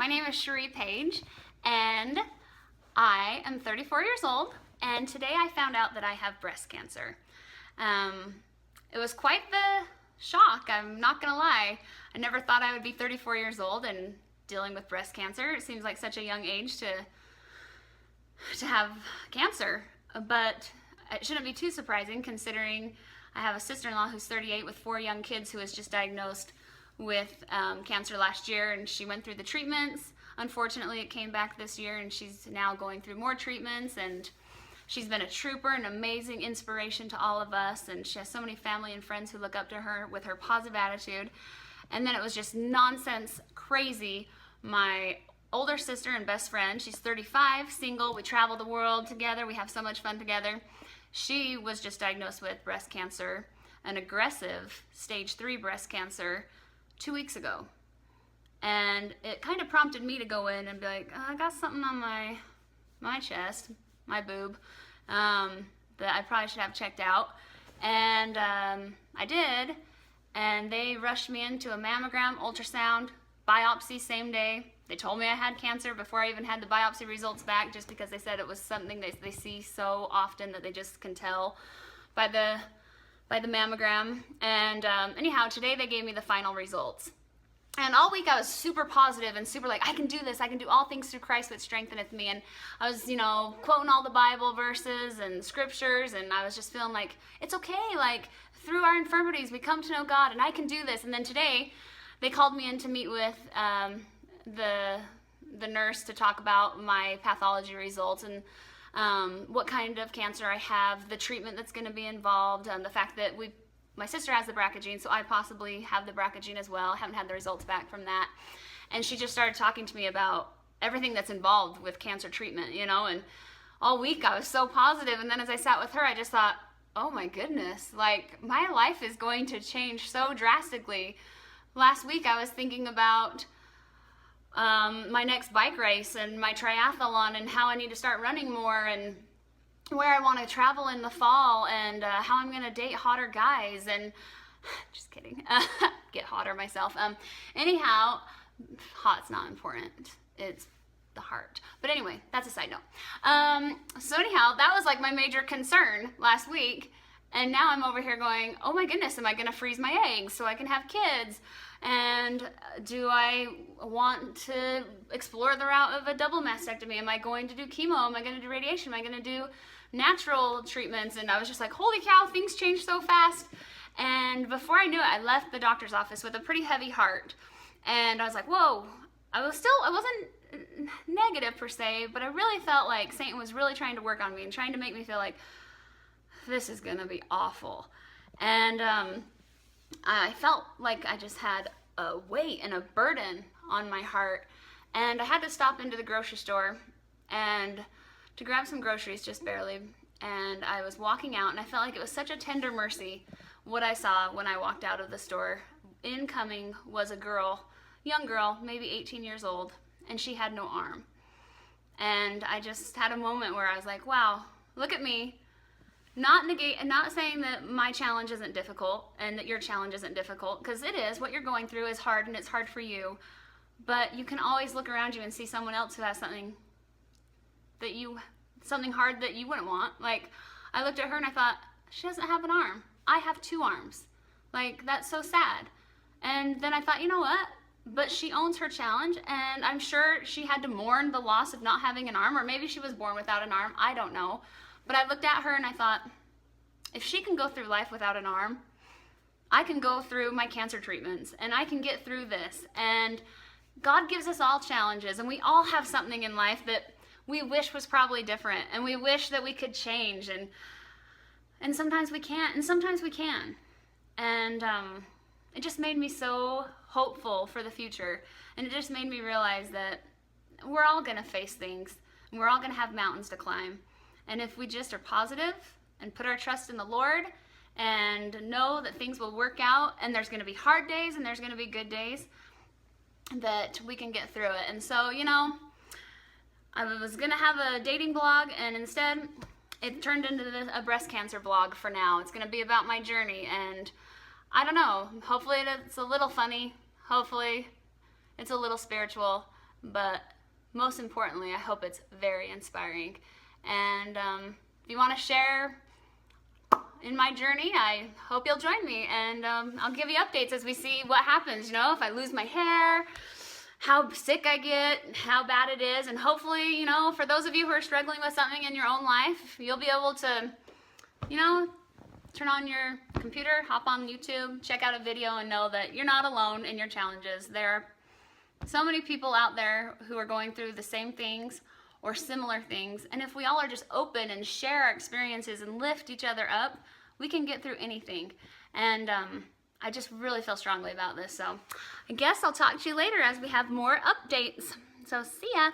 My name is Cherie Page, and I am 34 years old, and today I found out that I have breast cancer. It was quite the shock, I'm not gonna lie. I never thought I would be 34 years old and dealing with breast cancer. It seems like such a young age to have cancer, but it shouldn't be too surprising considering I have a sister-in-law who's 38 with 4 young kids who was just diagnosed with cancer last year, and she went through the treatments. Unfortunately, it came back this year, and she's now going through more treatments, and she's been a trooper, an amazing inspiration to all of us, and she has so many family and friends who look up to her with her positive attitude. And then it was just nonsense, crazy. My older sister and best friend, she's 35, single, we travel the world together, we have so much fun together. She was just diagnosed with breast cancer, an aggressive stage 3 breast cancer, 2 weeks ago. And it kind of prompted me to go in and be like, I got something on my chest, my boob, that I probably should have checked out. And I did, and they rushed me into a mammogram, ultrasound, biopsy same day. They told me I had cancer before I even had the biopsy results back, just because they said it was something they see so often that they just can tell by the mammogram. And anyhow, today they gave me the final results. And all week I was super positive and super like, I can do this, I can do all things through Christ which strengtheneth me. And I was, quoting all the Bible verses and scriptures, and I was just feeling like, it's okay, like, through our infirmities we come to know God, and I can do this. And then today, they called me in to meet with the nurse to talk about my pathology results and what kind of cancer I have, the treatment that's going to be involved, the fact that my sister has the BRCA gene, so I possibly have the BRCA gene as well. I haven't had the results back from that. And she just started talking to me about everything that's involved with cancer treatment, and all week I was so positive. And then as I sat with her, I just thought, oh my goodness, like, my life is going to change so drastically. Last week I was thinking about my next bike race and my triathlon and how I need to start running more and where I want to travel in the fall and how I'm going to date hotter guys and just kidding, get hotter myself. Anyhow, hot's not important. It's the heart. But anyway, that's a side note. So anyhow, that was like my major concern last week. And now I'm over here going, oh my goodness, am I going to freeze my eggs so I can have kids? And do I want to explore the route of a double mastectomy? Am I going to do chemo? Am I going to do radiation? Am I going to do natural treatments? And I was just like, holy cow, things change so fast. And before I knew it, I left the doctor's office with a pretty heavy heart. And I was like, whoa, I wasn't negative per se, but I really felt like Satan was really trying to work on me and trying to make me feel like, this is gonna be awful. And I felt like I just had a weight and a burden on my heart, and I had to stop into the grocery store and to grab some groceries, just barely. And I was walking out, and I felt like it was such a tender mercy what I saw when I walked out of the store. Incoming was a girl, young girl, maybe 18 years old, and she had no arm. And I just had a moment where I was like, wow, look at me. Not saying that my challenge isn't difficult and that your challenge isn't difficult, because it is. What you're going through is hard, and it's hard for you. But you can always look around you and see someone else who has something hard that you wouldn't want. Like, I looked at her and I thought, she doesn't have an arm. I have 2 arms. Like, that's so sad. And then I thought, you know what? But she owns her challenge, and I'm sure she had to mourn the loss of not having an arm, or maybe she was born without an arm. I don't know. But I looked at her and I thought, if she can go through life without an arm, I can go through my cancer treatments, and I can get through this. And God gives us all challenges, and we all have something in life that we wish was probably different, and we wish that we could change, and sometimes we can't, and sometimes we can. And it just made me so hopeful for the future, and it just made me realize that we're all gonna face things, and we're all gonna have mountains to climb. And if we just are positive and put our trust in the Lord and know that things will work out, and there's going to be hard days and there's going to be good days, that we can get through it. And so, I was going to have a dating blog, and instead it turned into a breast cancer blog for now. It's going to be about my journey, and I don't know, hopefully it's a little funny, hopefully it's a little spiritual, but most importantly, I hope it's very inspiring. And if you want to share in my journey, I hope you'll join me, and I'll give you updates as we see what happens. You know, if I lose my hair, how sick I get, how bad it is, and hopefully, you know, for those of you who are struggling with something in your own life, you'll be able to, you know, turn on your computer, hop on YouTube, check out a video, and know that you're not alone in your challenges. There are so many people out there who are going through the same things or similar things, and if we all are just open and share our experiences and lift each other up, we can get through anything. And I just really feel strongly about this. So I guess I'll talk to you later as we have more updates. So see ya.